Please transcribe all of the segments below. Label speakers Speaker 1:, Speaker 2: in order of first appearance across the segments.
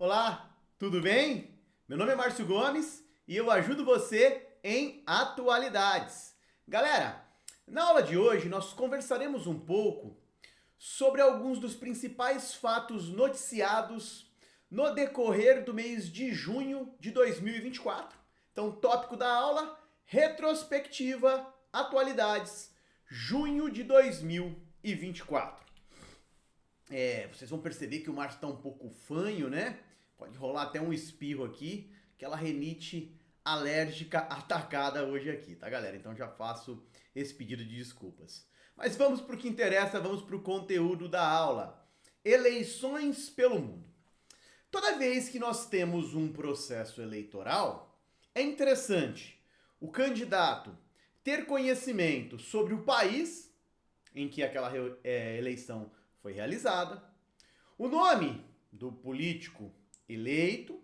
Speaker 1: Olá, tudo bem? Meu nome é Márcio Gomes e eu ajudo você em atualidades. Galera, na aula de hoje nós conversaremos um pouco sobre alguns dos principais fatos noticiados no decorrer do mês de junho de 2024. Então, tópico da aula: retrospectiva, atualidades, junho de 2024. Vocês vão perceber que o Márcio está um pouco fanho, né? Pode rolar até um espirro aqui, aquela rinite alérgica atacada hoje aqui, tá, galera? Então já faço esse pedido de desculpas. Mas vamos para o que interessa, vamos para o conteúdo da aula. Eleições pelo mundo. Toda vez que nós temos um processo eleitoral, é interessante o candidato ter conhecimento sobre o país em que aquela eleição foi realizada, o nome do político eleito,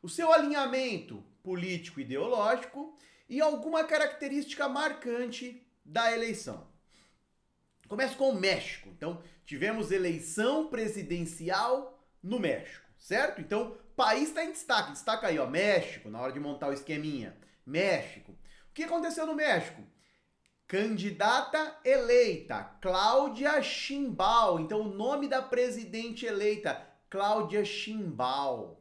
Speaker 1: o seu alinhamento político-ideológico e alguma característica marcante da eleição. Começa com o México. Então, tivemos eleição presidencial no México, certo? Então, o país está em destaque. Destaca aí, ó, México, na hora de montar o esqueminha. México. O que aconteceu no México? Candidata eleita, Cláudia Sheinbaum. Então, o nome da presidente eleita, Cláudia Sheinbaum.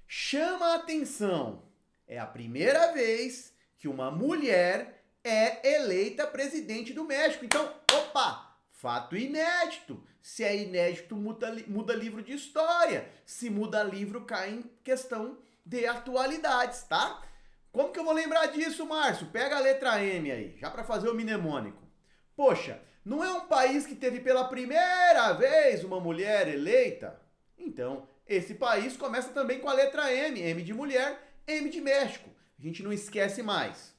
Speaker 1: Chama a atenção, é a primeira vez que uma mulher é eleita presidente do México. Então, opa, fato inédito. Se é inédito, muda livro de história. Se muda livro, cai em questão de atualidades, tá? Como que eu vou lembrar disso, Márcio? Pega a letra M aí, já para fazer o mnemônico. Poxa, não é um país que teve pela primeira vez uma mulher eleita? Então, esse país começa também com a letra M. M de mulher, M de México. A gente não esquece mais.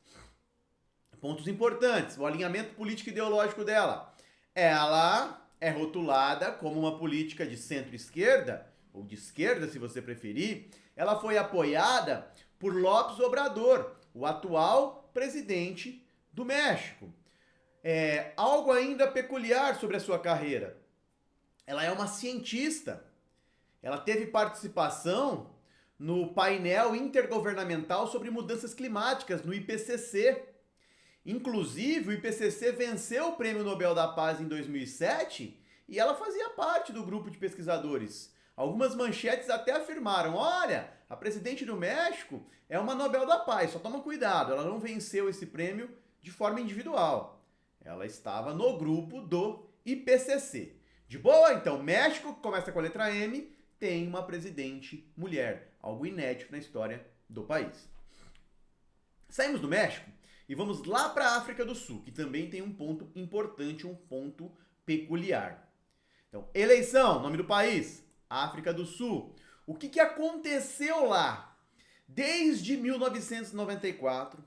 Speaker 1: Pontos importantes, o alinhamento político e ideológico dela. Ela é rotulada como uma política de centro-esquerda, ou de esquerda, se você preferir. Ela foi apoiada por López Obrador, o atual presidente do México. Algo ainda peculiar sobre a sua carreira. Ela é uma cientista. Ela teve participação no painel intergovernamental sobre mudanças climáticas, no IPCC. Inclusive, o IPCC venceu o Prêmio Nobel da Paz em 2007 e ela fazia parte do grupo de pesquisadores. Algumas manchetes até afirmaram, olha, a presidente do México é uma Nobel da Paz, só toma cuidado, ela não venceu esse prêmio de forma individual. Ela estava no grupo do IPCC. De boa? Então, México, que começa com a letra M, tem uma presidente mulher, algo inédito na história do país. Saímos do México e vamos lá para a África do Sul, que também tem um ponto importante, um ponto peculiar. Então, eleição, nome do país, África do Sul. O que aconteceu lá? Desde 1994,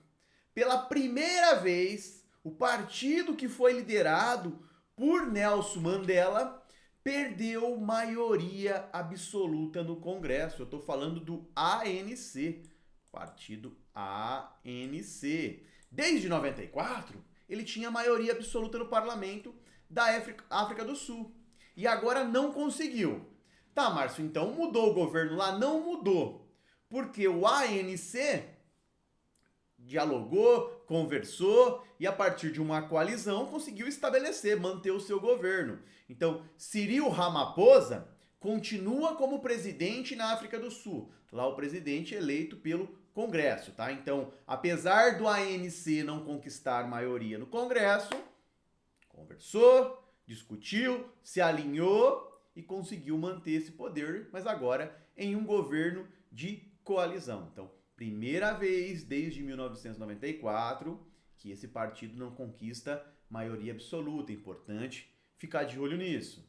Speaker 1: pela primeira vez, o partido que foi liderado por Nelson Mandela perdeu maioria absoluta no Congresso. Eu estou falando do ANC, partido ANC. Desde 94, ele tinha maioria absoluta no parlamento da África do Sul. E agora não conseguiu. Tá, Márcio, então mudou o governo lá? Não mudou. Porque o ANC dialogou, conversou e a partir de uma coalizão conseguiu estabelecer, manter o seu governo. Então, Cyril Ramaphosa continua como presidente na África do Sul. Lá o presidente eleito pelo Congresso, tá? Então, apesar do ANC não conquistar maioria no Congresso, conversou, discutiu, se alinhou e conseguiu manter esse poder, mas agora em um governo de coalizão. Então, primeira vez desde 1994 que esse partido não conquista maioria absoluta. É importante ficar de olho nisso.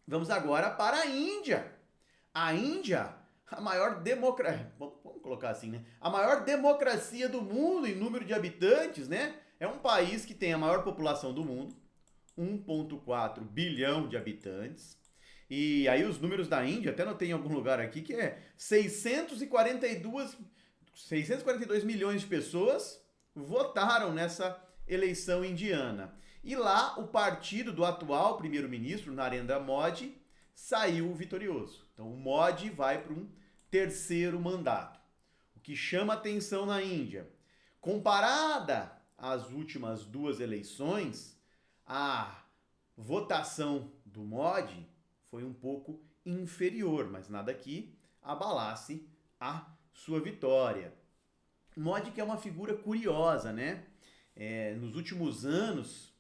Speaker 1: Vamos agora para a Índia. A Índia, a maior democracia, vamos colocar assim, né? A maior democracia do mundo em número de habitantes, né? É um país que tem a maior população do mundo, 1,4 bilhão de habitantes. E aí os números da Índia, até notei em algum lugar aqui, que é 642 milhões de pessoas votaram nessa eleição indiana. E lá o partido do atual primeiro-ministro, Narendra Modi, saiu vitorioso. Então o Modi vai para um terceiro mandato. O que chama atenção na Índia, comparada às últimas duas eleições, a votação do Modi foi um pouco inferior, mas nada que abalasse a sua vitória. Modi que é uma figura curiosa, né? Nos últimos anos,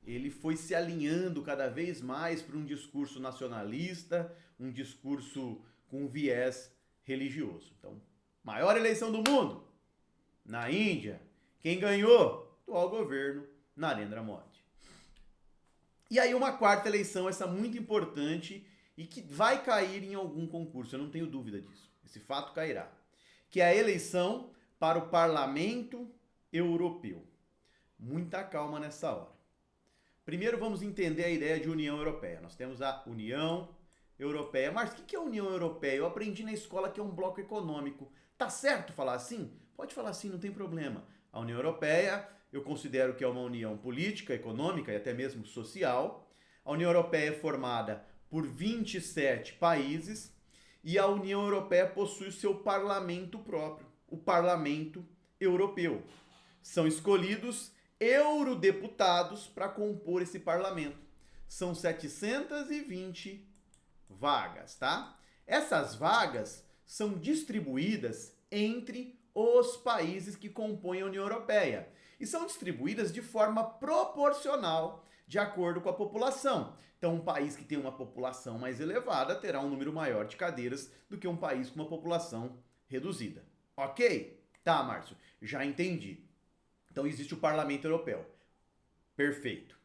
Speaker 1: ele foi se alinhando cada vez mais para um discurso nacionalista, um discurso com viés religioso. Então, maior eleição do mundo, na Índia, quem ganhou? Atual governo, Narendra Modi. E aí uma quarta eleição, essa muito importante e que vai cair em algum concurso, eu não tenho dúvida disso. Esse fato cairá. Que é a eleição para o Parlamento Europeu. Muita calma nessa hora. Primeiro vamos entender a ideia de União Europeia. Nós temos a União Europeia. Mas o que é a União Europeia? Eu aprendi na escola que é um bloco econômico. Tá certo falar assim? Pode falar assim, não tem problema. A União Europeia eu considero que é uma união política, econômica e até mesmo social. A União Europeia é formada por 27 países e a União Europeia possui o seu parlamento próprio, o Parlamento Europeu. São escolhidos eurodeputados para compor esse parlamento. São 720 vagas, tá? Essas vagas são distribuídas entre os países que compõem a União Europeia e são distribuídas de forma proporcional de acordo com a população. Então, um país que tem uma população mais elevada terá um número maior de cadeiras do que um país com uma população reduzida. Ok? Tá, Márcio, já entendi. Então, existe o Parlamento Europeu. Perfeito.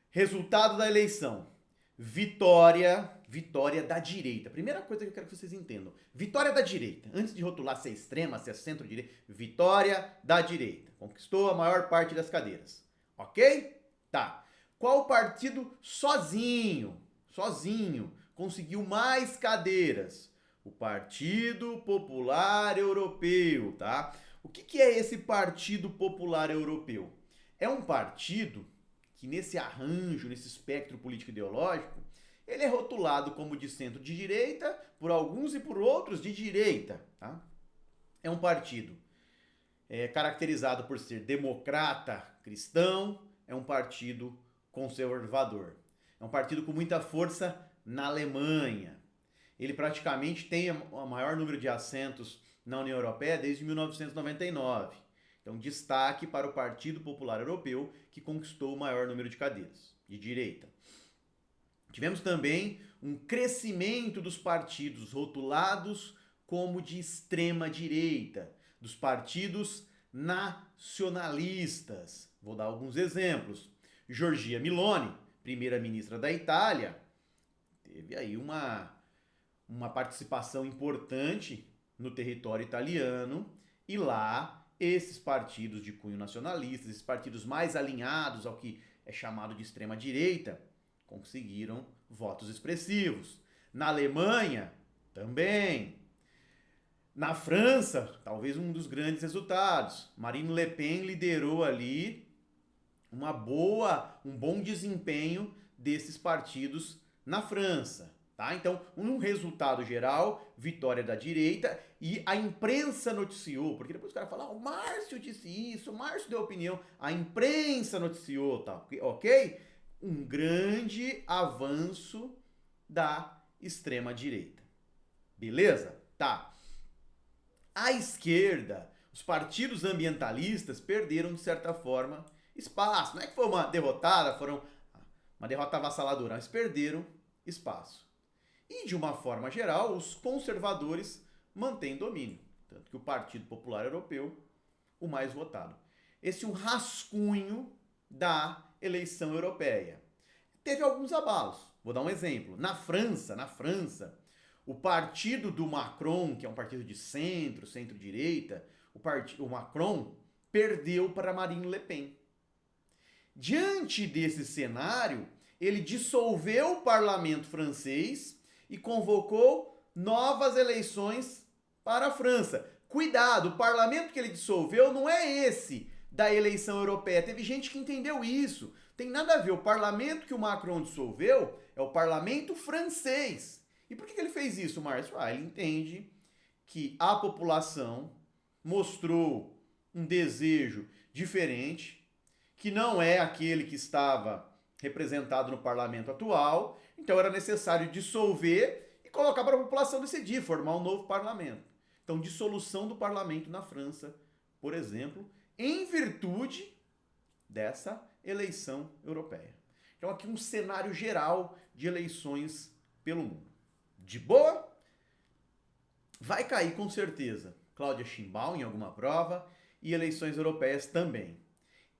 Speaker 1: Resultado da eleição. Vitória da direita. Primeira coisa que eu quero que vocês entendam. Vitória da direita. Antes de rotular se é extrema, se é centro-direita. Vitória da direita. Conquistou a maior parte das cadeiras. Ok? Tá. Qual partido sozinho conseguiu mais cadeiras? O Partido Popular Europeu, tá? O que é esse Partido Popular Europeu? É um partido que nesse arranjo, nesse espectro político-ideológico, ele é rotulado como de centro-direita por alguns e por outros de direita. Tá? É um partido caracterizado por ser democrata cristão, é um partido conservador. É um partido com muita força na Alemanha. Ele praticamente tem o maior número de assentos na União Europeia desde 1999. Então, destaque para o Partido Popular Europeu, que conquistou o maior número de cadeiras, de direita. Tivemos também um crescimento dos partidos rotulados como de extrema direita, dos partidos nacionalistas. Vou dar alguns exemplos. Giorgia Meloni, primeira-ministra da Itália, teve aí uma participação importante no território italiano e lá esses partidos de cunho nacionalista, esses partidos mais alinhados ao que é chamado de extrema-direita, conseguiram votos expressivos. Na Alemanha, também. Na França, talvez um dos grandes resultados. Marine Le Pen liderou ali um bom desempenho desses partidos na França. Tá? Então, um resultado geral, vitória da direita, e a imprensa noticiou, porque depois o cara fala, o Márcio disse isso, o Márcio deu opinião, a imprensa noticiou, tá? Ok? Um grande avanço da extrema direita. Beleza? Tá. A esquerda, os partidos ambientalistas perderam, de certa forma, espaço. Não é que foi uma derrota avassaladora, mas perderam espaço. E, de uma forma geral, os conservadores mantêm domínio. Tanto que o Partido Popular Europeu, o mais votado. Esse é um rascunho da eleição europeia. Teve alguns abalos. Vou dar um exemplo. Na França, o partido do Macron, que é um partido de centro-direita, o Macron perdeu para Marine Le Pen. Diante desse cenário, ele dissolveu o parlamento francês e convocou novas eleições para a França. Cuidado, o parlamento que ele dissolveu não é esse da eleição europeia. Teve gente que entendeu isso. Tem nada a ver. O parlamento que o Macron dissolveu é o parlamento francês. E por que ele fez isso, Márcio? Ele entende que a população mostrou um desejo diferente, que não é aquele que estava representado no parlamento atual, então era necessário dissolver e colocar para a população decidir, formar um novo parlamento. Então, dissolução do parlamento na França, por exemplo, em virtude dessa eleição europeia. Então, aqui um cenário geral de eleições pelo mundo. De boa? Vai cair com certeza Cláudia Sheinbaum em alguma prova e eleições europeias também.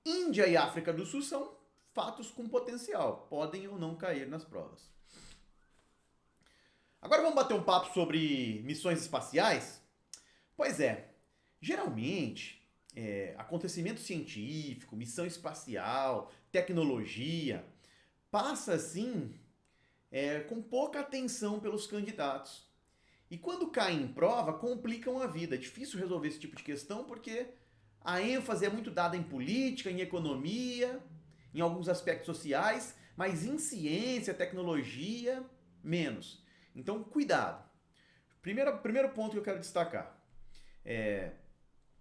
Speaker 1: Índia e África do Sul são fatos com potencial, podem ou não cair nas provas. Agora vamos bater um papo sobre missões espaciais? Pois é, geralmente, acontecimento científico, missão espacial, tecnologia, passa assim com pouca atenção pelos candidatos. E quando caem em prova, complicam a vida. É difícil resolver esse tipo de questão porque a ênfase é muito dada em política, em economia, em alguns aspectos sociais, mas em ciência, tecnologia, menos. Então, cuidado. Primeiro ponto que eu quero destacar.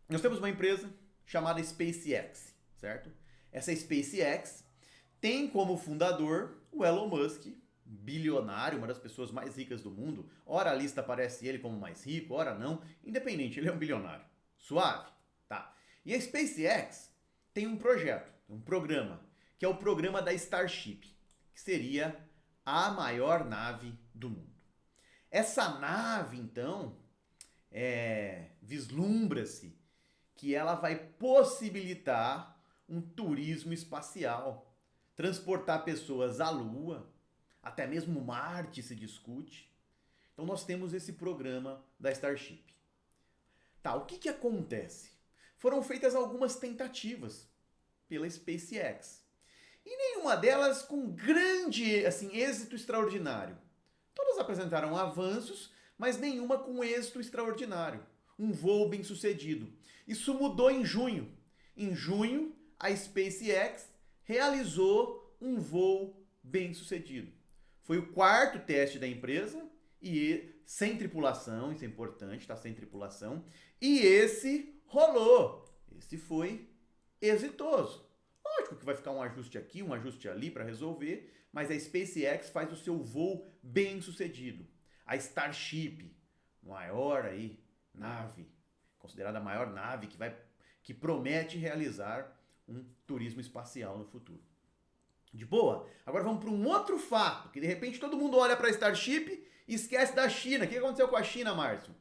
Speaker 1: Nós temos uma empresa chamada SpaceX, certo? Essa SpaceX tem como fundador o Elon Musk, bilionário, uma das pessoas mais ricas do mundo. Ora a lista aparece ele como mais rico, ora não. Independente, ele é um bilionário. Suave? Tá. E a SpaceX tem um projeto, um programa, que é o programa da Starship, que seria a maior nave do mundo. Essa nave, então, vislumbra-se que ela vai possibilitar um turismo espacial, transportar pessoas à Lua, até mesmo Marte se discute. Então nós temos esse programa da Starship. Tá, o que acontece? Foram feitas algumas tentativas pela SpaceX. E nenhuma delas com grande êxito extraordinário. Todas apresentaram avanços, mas nenhuma com êxito extraordinário. Um voo bem sucedido. Isso mudou em junho. Em junho, a SpaceX realizou um voo bem sucedido. Foi o quarto teste da empresa e sem tripulação, isso é importante, tá sem tripulação. E esse rolou. Esse foi exitoso. Lógico que vai ficar um ajuste aqui, um ajuste ali para resolver, mas a SpaceX faz o seu voo bem sucedido. A Starship, maior nave, considerada a maior nave que promete realizar um turismo espacial no futuro. De boa? Agora vamos para um outro fato, que de repente todo mundo olha para a Starship e esquece da China. O que aconteceu com a China, Márcio?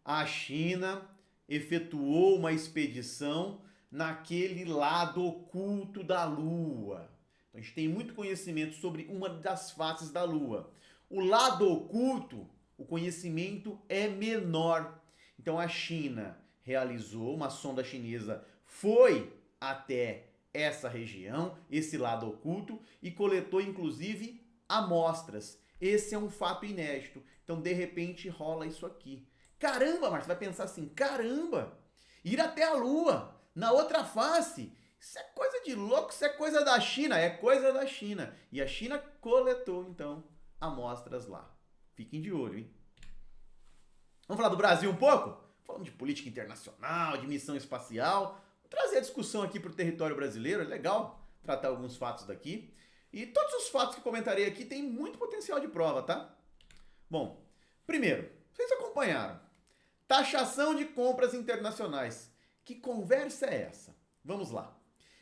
Speaker 1: A China efetuou uma expedição naquele lado oculto da Lua. Então a gente tem muito conhecimento sobre uma das faces da Lua. O lado oculto, o conhecimento é menor. Então a China realizou, uma sonda chinesa foi até essa região, esse lado oculto, e coletou inclusive amostras. Esse é um fato inédito. Então, de repente, rola isso aqui. Caramba, Márcio, vai pensar assim, caramba, ir até a Lua, na outra face, isso é coisa de louco, isso é coisa da China, é coisa da China. E a China coletou, então, amostras lá. Fiquem de olho, hein? Vamos falar do Brasil um pouco? Falando de política internacional, de missão espacial. Vou trazer a discussão aqui para o território brasileiro, é legal tratar alguns fatos daqui. E todos os fatos que comentarei aqui têm muito potencial de prova, tá? Bom, primeiro, vocês acompanharam. Taxação de compras internacionais. Que conversa é essa? Vamos lá.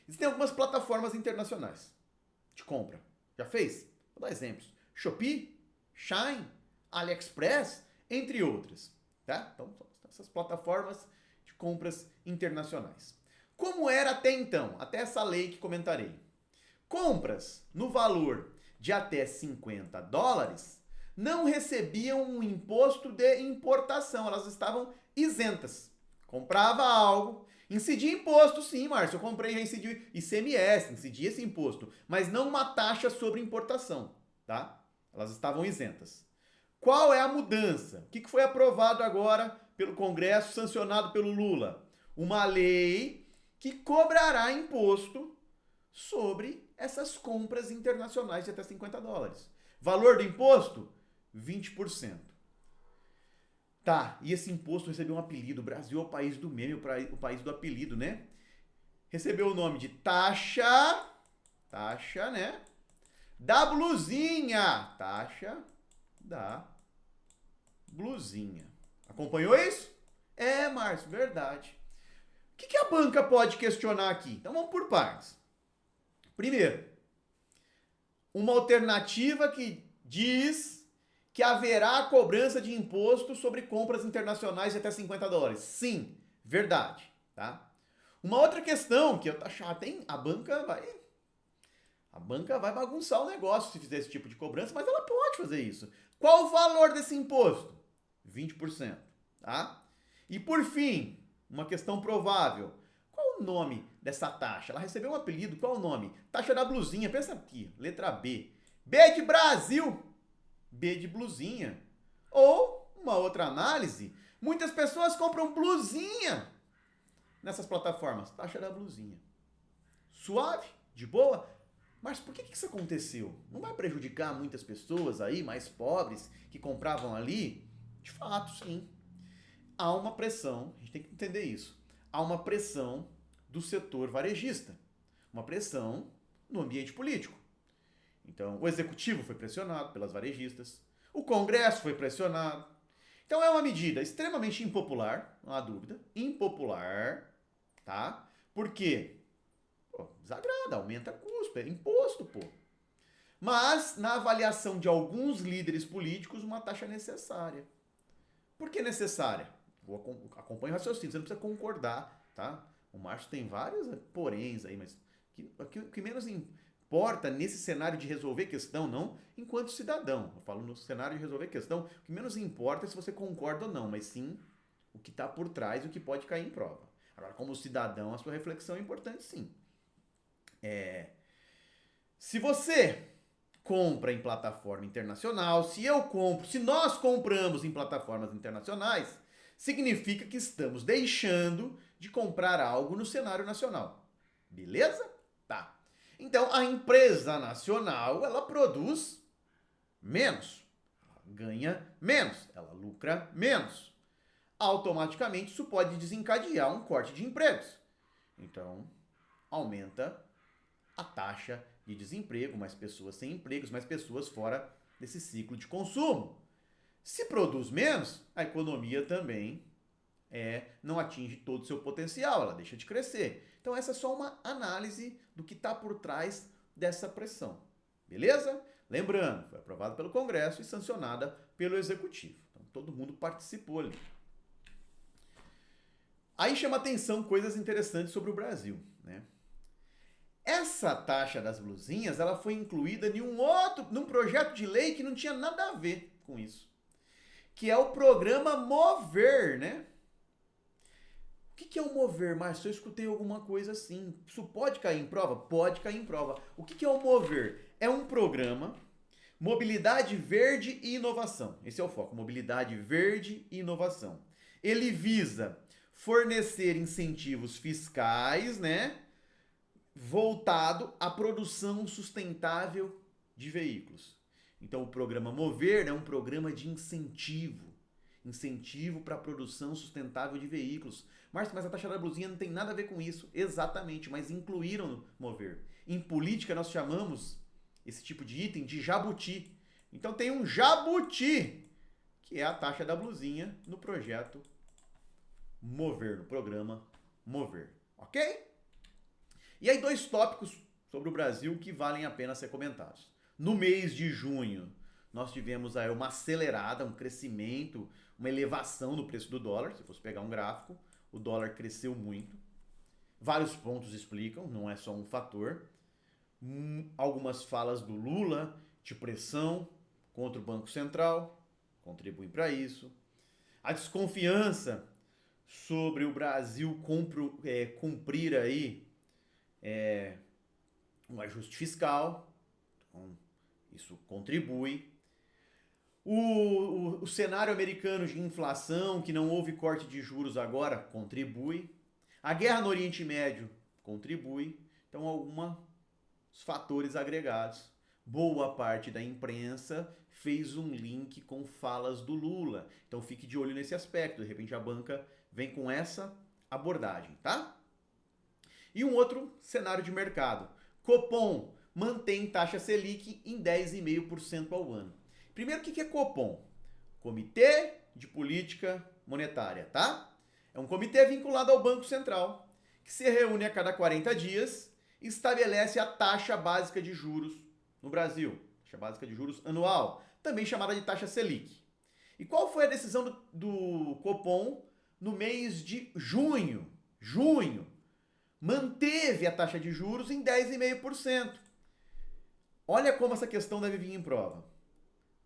Speaker 1: Existem algumas plataformas internacionais de compra. Já fez? Vou dar exemplos. Shopee, Shein, AliExpress, entre outras. Tá? Então, são essas plataformas de compras internacionais. Como era até então, até essa lei que comentarei. Compras no valor de até $50 não recebiam um imposto de importação, elas estavam isentas. Comprava algo, incidia imposto sim, Márcio, eu comprei e já incidi ICMS, incidia esse imposto, mas não uma taxa sobre importação, tá? Elas estavam isentas. Qual é a mudança? O que foi aprovado agora pelo Congresso, sancionado pelo Lula? Uma lei que cobrará imposto sobre essas compras internacionais de até $50. Valor do imposto? 20%. Tá, e esse imposto recebeu um apelido. O Brasil é o país do meme, o país do apelido, né? Recebeu o nome de taxa, né? Da blusinha. Taxa da blusinha. Acompanhou isso? É, Márcio, verdade. O que a banca pode questionar aqui? Então vamos por partes. Primeiro, uma alternativa que diz que haverá cobrança de imposto sobre compras internacionais de até $50. Sim, verdade, tá? Uma outra questão que eu tá chata, hein? A banca vai bagunçar o negócio se fizer esse tipo de cobrança, mas ela pode fazer isso. Qual o valor desse imposto? 20%, tá? E por fim, uma questão provável. Qual o nome dessa taxa? Ela recebeu um apelido, qual o nome? Taxa da blusinha, pensa aqui, letra B. B de Brasil, B de blusinha. Ou, uma outra análise, muitas pessoas compram blusinha nessas plataformas. Taxa da blusinha. Suave, de boa. Mas por que isso aconteceu? Não vai prejudicar muitas pessoas aí, mais pobres, que compravam ali? De fato, sim. Há uma pressão, a gente tem que entender isso. Há uma pressão do setor varejista. Uma pressão no ambiente político. Então, o executivo foi pressionado pelas varejistas. O Congresso foi pressionado. Então, é uma medida extremamente impopular, não há dúvida. Impopular, tá? Por quê? Pô, desagrada, aumenta custo, é imposto, pô. Mas, na avaliação de alguns líderes políticos, uma taxa necessária. Por que necessária? Acompanhe o raciocínio, você não precisa concordar, tá? O Márcio tem vários poréns aí, mas o que menos importa nesse cenário de resolver questão, não enquanto cidadão. Eu falo no cenário de resolver questão, o que menos importa é se você concorda ou não, mas sim o que está por trás e o que pode cair em prova. Agora, como cidadão, a sua reflexão é importante, sim. Se você compra em plataforma internacional, se eu compro, se nós compramos em plataformas internacionais, significa que estamos deixando de comprar algo no cenário nacional. Beleza? Tá. Então, a empresa nacional, ela produz menos, ela ganha menos, ela lucra menos. Automaticamente, isso pode desencadear um corte de empregos. Então, aumenta a taxa de desemprego, mais pessoas sem empregos, mais pessoas fora desse ciclo de consumo. Se produz menos, a economia também não atinge todo o seu potencial, ela deixa de crescer. Então essa é só uma análise do que está por trás dessa pressão. Beleza? Lembrando, foi aprovada pelo Congresso e sancionada pelo Executivo. Então todo mundo participou ali. Aí chama atenção coisas interessantes sobre o Brasil, né? Essa taxa das blusinhas, ela foi incluída num projeto de lei que não tinha nada a ver com isso, que é o programa Mover, né? O que é o Mover, Márcio? Eu escutei alguma coisa assim. Isso pode cair em prova? Pode cair em prova. O que é o Mover? É um programa Mobilidade Verde e Inovação. Esse é o foco, Mobilidade Verde e Inovação. Ele visa fornecer incentivos fiscais, né? Voltado à produção sustentável de veículos. Então, o programa Mover é um programa de incentivo para a produção sustentável de veículos. Márcio, mas a taxa da blusinha não tem nada a ver com isso. Exatamente, mas incluíram no Mover. Em política, nós chamamos esse tipo de item de jabuti. Então, tem um jabuti, que é a taxa da blusinha no projeto Mover, no programa Mover. Ok? E aí, dois tópicos sobre o Brasil que valem a pena ser comentados. No mês de junho, nós tivemos aí uma acelerada, um crescimento, uma elevação do preço do dólar. Se fosse pegar um gráfico, o dólar cresceu muito. Vários pontos explicam, não é só um fator. Algumas falas do Lula de pressão contra o Banco Central contribuem para isso. A desconfiança sobre o Brasil cumprir aí um ajuste fiscal, então isso contribui. O cenário americano de inflação, que não houve corte de juros agora, contribui. A guerra no Oriente Médio contribui. Então, alguns fatores agregados Boa parte da imprensa fez um link com falas do Lula. Então fique de olho nesse aspecto. De repente a banca vem com essa abordagem, tá? E um outro cenário de mercado. Copom mantém taxa Selic em 10,5% ao ano. Primeiro, o que é Copom? Comitê de Política Monetária, tá? É um comitê vinculado ao Banco Central, que se reúne a cada 40 dias e estabelece a taxa básica de juros no Brasil. Taxa básica de juros anual, também chamada de taxa Selic. E qual foi a decisão do Copom no mês de junho? Manteve a taxa de juros em 10,5%. Olha como essa questão deve vir em prova.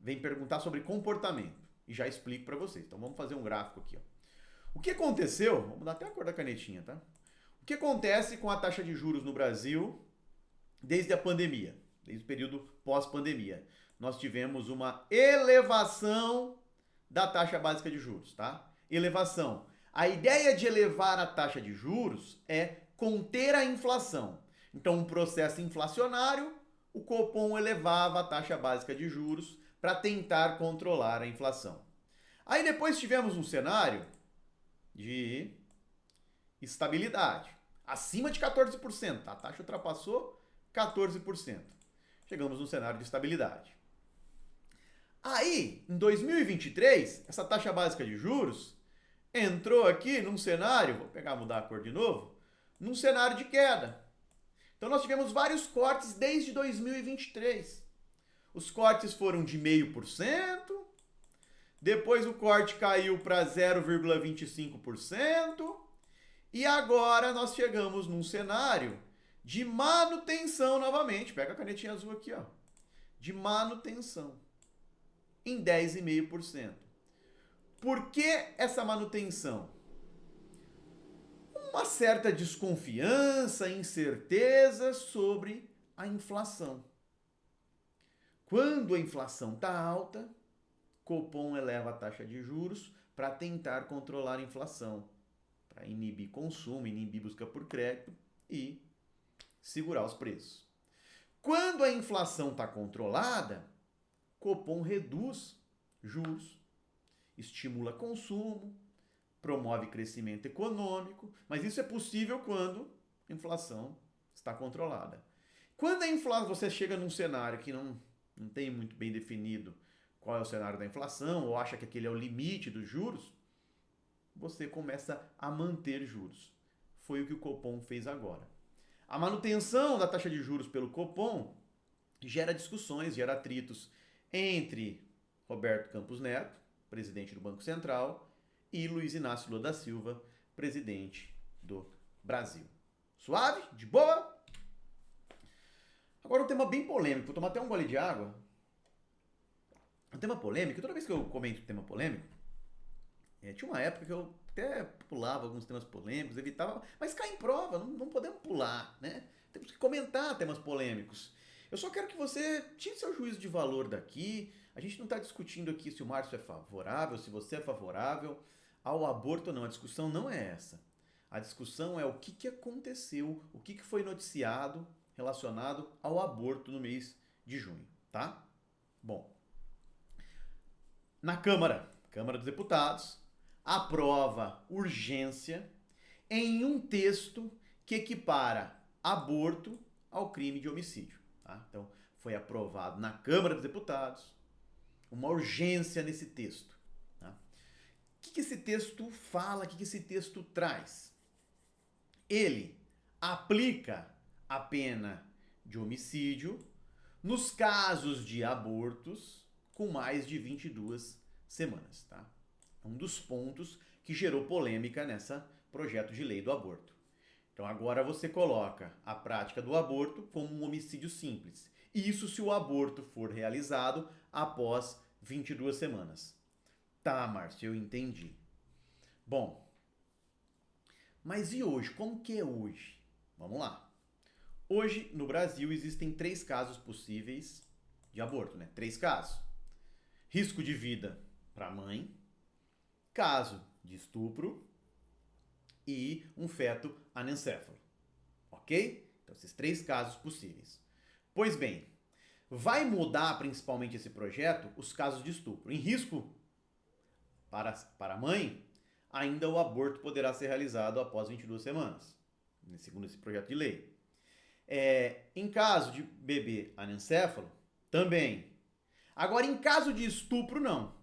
Speaker 1: Vem perguntar sobre comportamento. E já explico para vocês. Então vamos fazer um gráfico aqui. Ó. O que aconteceu? Vamos dar até a cor da canetinha, tá? O que acontece com a taxa de juros no Brasil desde a pandemia? Desde o período pós-pandemia. Nós tivemos uma elevação da taxa básica de juros, tá? Elevação. A ideia de elevar a taxa de juros é conter a inflação. Então, um processo inflacionário, o Copom elevava a taxa básica de juros para tentar controlar a inflação. Aí depois tivemos um cenário de estabilidade, acima de 14%. A taxa ultrapassou 14%. Chegamos num cenário de estabilidade. Aí, em 2023, essa taxa básica de juros entrou aqui num cenário, vou pegar mudar a cor de novo, num cenário de queda. Então nós tivemos vários cortes desde 2023. Os cortes foram de 0,5%, depois o corte caiu para 0,25% e agora nós chegamos num cenário de manutenção novamente. Pega a canetinha azul aqui, ó. De manutenção em 10,5%. Por que essa manutenção? Uma certa desconfiança, incerteza sobre a inflação. Quando a inflação está alta, Copom eleva a taxa de juros para tentar controlar a inflação, para inibir consumo, inibir busca por crédito e segurar os preços. Quando a inflação está controlada, Copom reduz juros, estimula consumo, promove crescimento econômico, mas isso é possível quando a inflação está controlada. Quando a inflação, você chega num cenário que não tem muito bem definido qual é o cenário da inflação, ou acha que aquele é o limite dos juros, você começa a manter juros. Foi o que o Copom fez agora. A manutenção da taxa de juros pelo Copom gera discussões, gera atritos entre Roberto Campos Neto, presidente do Banco Central, e Luiz Inácio Lula da Silva, presidente do Brasil. Suave? De boa? Agora um tema bem polêmico. Vou tomar até um gole de água. Um tema polêmico. Toda vez que eu comento tema polêmico, tinha uma época que eu até pulava alguns temas polêmicos, evitava, mas cai em prova, não podemos pular, né? Temos que comentar temas polêmicos. Eu só quero que você tire seu juízo de valor daqui. A gente não está discutindo aqui se o Márcio é favorável, se você é favorável ao aborto ou não. A discussão não é essa. A discussão é o que aconteceu, o que foi noticiado relacionado ao aborto no mês de junho, tá? Bom, na Câmara dos Deputados, aprova urgência em um texto que equipara aborto ao crime de homicídio. Tá? Então, foi aprovado na Câmara dos Deputados uma urgência nesse texto. Tá? O que esse texto fala, o que esse texto traz? Ele aplica a pena de homicídio nos casos de abortos com mais de 22 semanas. Tá? Um dos pontos que gerou polêmica nessa projeto de lei do aborto. Então agora você coloca a prática do aborto como um homicídio simples. Isso se o aborto for realizado após 22 semanas. Tá, Márcio, eu entendi. Bom, mas e hoje? Como que é hoje? Vamos lá. Hoje, no Brasil, existem 3 casos possíveis de aborto, né? 3 casos. Risco de vida para a mãe, caso de estupro e um feto anencéfalo. Ok? Então, esses 3 casos possíveis. Pois bem, Vai mudar principalmente esse projeto os casos de estupro. Em risco para a mãe, ainda o aborto poderá ser realizado após 22 semanas, segundo esse projeto de lei. Em caso de bebê anencéfalo, também. Agora, em caso de estupro, não.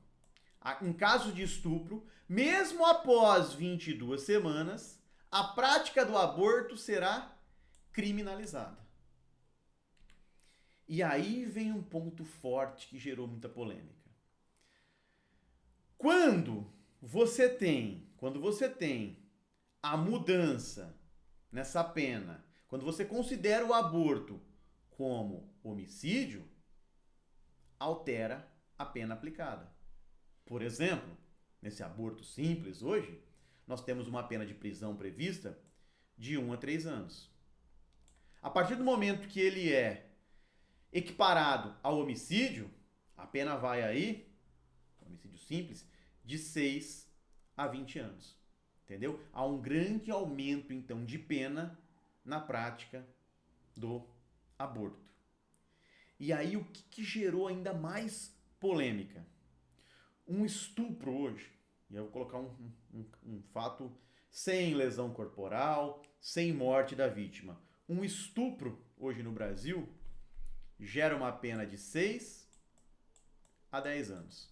Speaker 1: Em caso de estupro, mesmo após 22 semanas, a prática do aborto será criminalizada. E aí vem um ponto forte que gerou muita polêmica. Quando você tem a mudança nessa pena, quando você considera o aborto como homicídio, altera a pena aplicada. Por exemplo, nesse aborto simples hoje, nós temos uma pena de prisão prevista de 1 a 3 anos. A partir do momento que ele é equiparado ao homicídio, a pena vai aí, homicídio simples, de 6 a 20 anos. Entendeu? Há um grande aumento, então, de pena na prática do aborto. E aí, o que gerou ainda mais polêmica? Um estupro hoje, e eu vou colocar um fato sem lesão corporal, sem morte da vítima. Um estupro hoje no Brasil gera uma pena de 6 a 10 anos.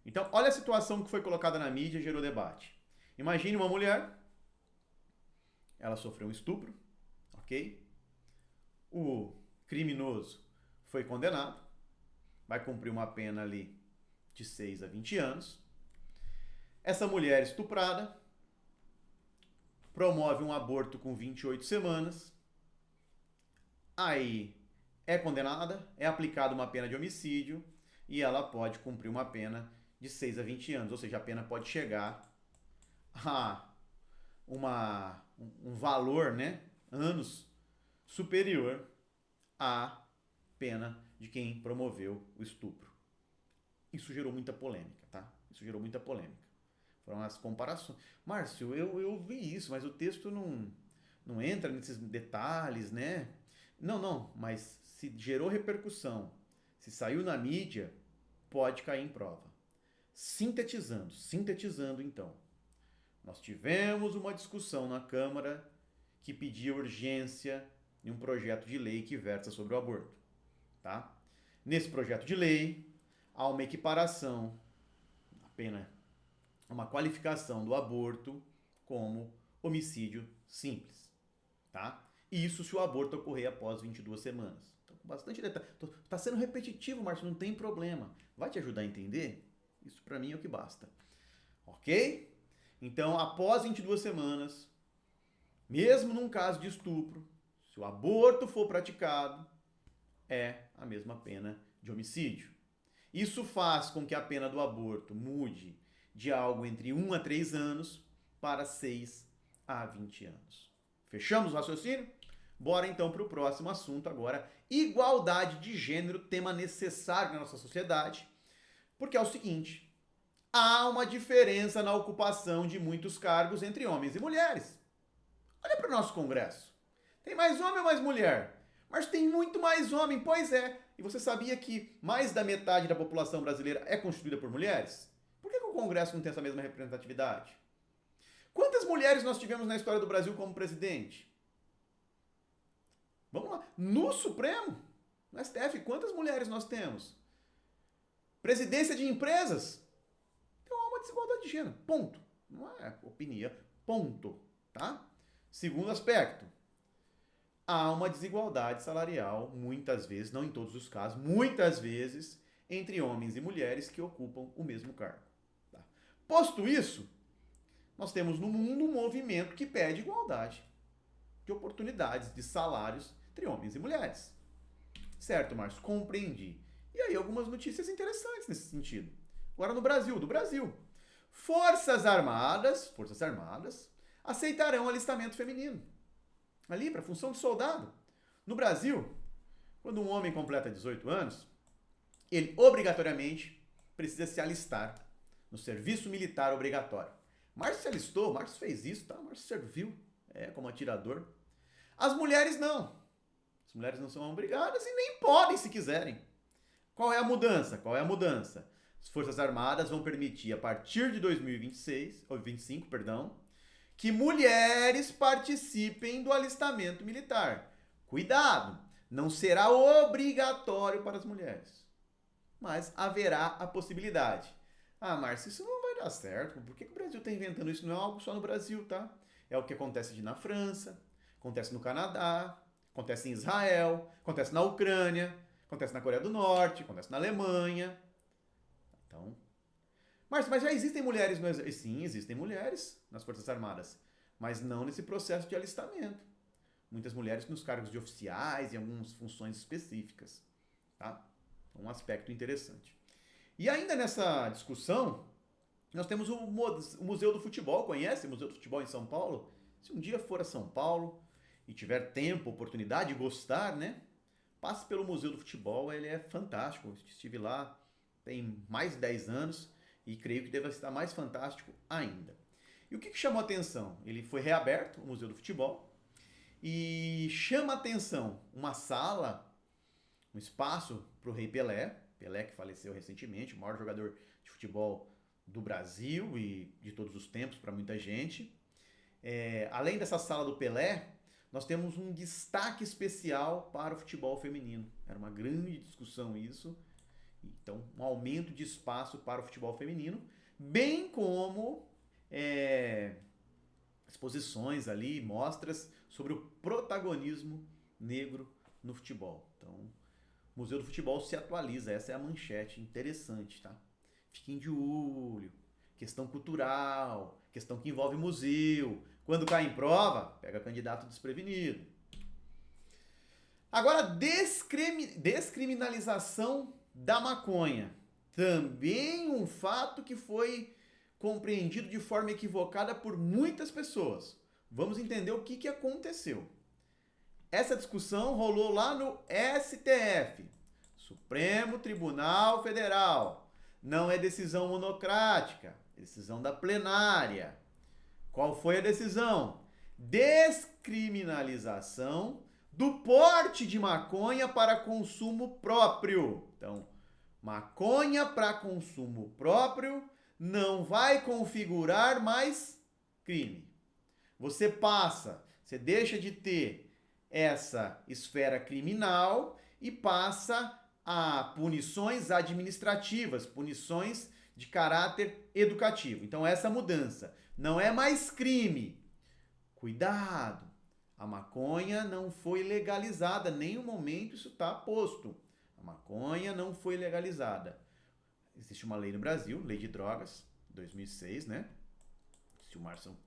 Speaker 1: Então, olha a situação que foi colocada na mídia e gerou debate. Imagine uma mulher, ela sofreu um estupro, ok? O criminoso foi condenado, vai cumprir uma pena ali de 6 a 20 anos. Essa mulher estuprada promove um aborto com 28 semanas, aí é condenada, é aplicada uma pena de homicídio e ela pode cumprir uma pena de 6 a 20 anos, ou seja, a pena pode chegar a um valor, né, anos superior à pena de quem promoveu o estupro. Isso gerou muita polêmica, tá? Isso gerou muita polêmica. Foram as comparações. Márcio, eu vi isso, mas o texto não entra nesses detalhes, né? Não, mas se gerou repercussão, se saiu na mídia, pode cair em prova. Sintetizando então. Nós tivemos uma discussão na Câmara que pedia urgência em um projeto de lei que versa sobre o aborto, tá? Nesse projeto de lei, há uma equiparação, apenas uma qualificação do aborto como homicídio simples, tá? Isso se o aborto ocorrer após 22 semanas. Então, com bastante detalhe. Tá sendo repetitivo, Márcio, não tem problema. Vai te ajudar a entender? Isso para mim é o que basta. Ok? Então, após 22 semanas, mesmo num caso de estupro, se o aborto for praticado, é a mesma pena de homicídio. Isso faz com que a pena do aborto mude de algo entre 1 a 3 anos para 6 a 20 anos. Fechamos o raciocínio? Bora então para o próximo assunto agora. Igualdade de gênero, tema necessário na nossa sociedade, porque é o seguinte: há uma diferença na ocupação de muitos cargos entre homens e mulheres. Olha para o nosso Congresso. Tem mais homem ou mais mulher? Mas tem muito mais homem, pois é. E você sabia que mais da metade da população brasileira é constituída por mulheres? Por que o Congresso não tem essa mesma representatividade? Quantas mulheres nós tivemos na história do Brasil como presidente? Vamos lá. No Supremo, no STF, quantas mulheres nós temos? Presidência de empresas? Então há uma desigualdade de gênero. Ponto. Não é opinião. Ponto. Tá? Segundo aspecto. Há uma desigualdade salarial, muitas vezes, não em todos os casos, muitas vezes, entre homens e mulheres que ocupam o mesmo cargo. Tá? Posto isso, nós temos no mundo um movimento que pede igualdade de oportunidades, de salários entre homens e mulheres. Certo, Márcio? Compreendi. E aí algumas notícias interessantes nesse sentido. Agora no Brasil, do Brasil. Forças Armadas aceitarão alistamento feminino. Ali, para função de soldado. No Brasil, quando um homem completa 18 anos, ele obrigatoriamente precisa se alistar no serviço militar obrigatório. Márcio se alistou, Márcio fez isso, tá? Márcio serviu como atirador. As mulheres não. As mulheres não são obrigadas e nem podem se quiserem. Qual é a mudança? Qual é a mudança? As Forças Armadas vão permitir, a partir de 2026, ou 25, perdão, que mulheres participem do alistamento militar. Cuidado, não será obrigatório para as mulheres, mas haverá a possibilidade. Ah, Márcio, isso não vai dar certo. Por que o Brasil está inventando isso? Não é algo só no Brasil, tá? É o que acontece na França, acontece no Canadá, acontece em Israel, acontece na Ucrânia, acontece na Coreia do Norte, acontece na Alemanha. Então, Márcio, mas já existem mulheres no exército? Sim, existem mulheres nas Forças Armadas, mas não nesse processo de alistamento. Muitas mulheres nos cargos de oficiais e algumas funções específicas, tá? Um aspecto interessante. E ainda nessa discussão, nós temos o Museu do Futebol. Conhece o Museu do Futebol em São Paulo? Se um dia for a São Paulo e tiver tempo, oportunidade, gostar, né? Passe pelo Museu do Futebol, ele é fantástico. Estive lá tem mais de 10 anos e creio que deve estar mais fantástico ainda. E o que chamou a atenção? Ele foi reaberto, o Museu do Futebol, e chama a atenção uma sala, um espaço para o Rei Pelé, Pelé que faleceu recentemente, o maior jogador de futebol do Brasil e de todos os tempos para muita gente. Além dessa sala do Pelé, nós temos um destaque especial para o futebol feminino. Era uma grande discussão isso. Então, um aumento de espaço para o futebol feminino, bem como exposições ali, mostras sobre o protagonismo negro no futebol. Então, o Museu do Futebol se atualiza, essa é a manchete, interessante, tá? Fiquem de olho, questão cultural, questão que envolve museu. Quando cai em prova, pega candidato desprevenido. Agora, descriminalização da maconha. Também um fato que foi compreendido de forma equivocada por muitas pessoas. Vamos entender o que aconteceu. Essa discussão rolou lá no STF, Supremo Tribunal Federal. Não é decisão monocrática, é decisão da plenária. Qual foi a decisão? Descriminalização do porte de maconha para consumo próprio. Então, maconha para consumo próprio não vai configurar mais crime. Você deixa de ter essa esfera criminal e passa a punições administrativas, punições de caráter educativo. Então, essa mudança não é mais crime. Cuidado! A maconha não foi legalizada, em nenhum momento isso está posto. A maconha não foi legalizada. Existe uma lei no Brasil, Lei de Drogas, 2006, né? Se o Márcio não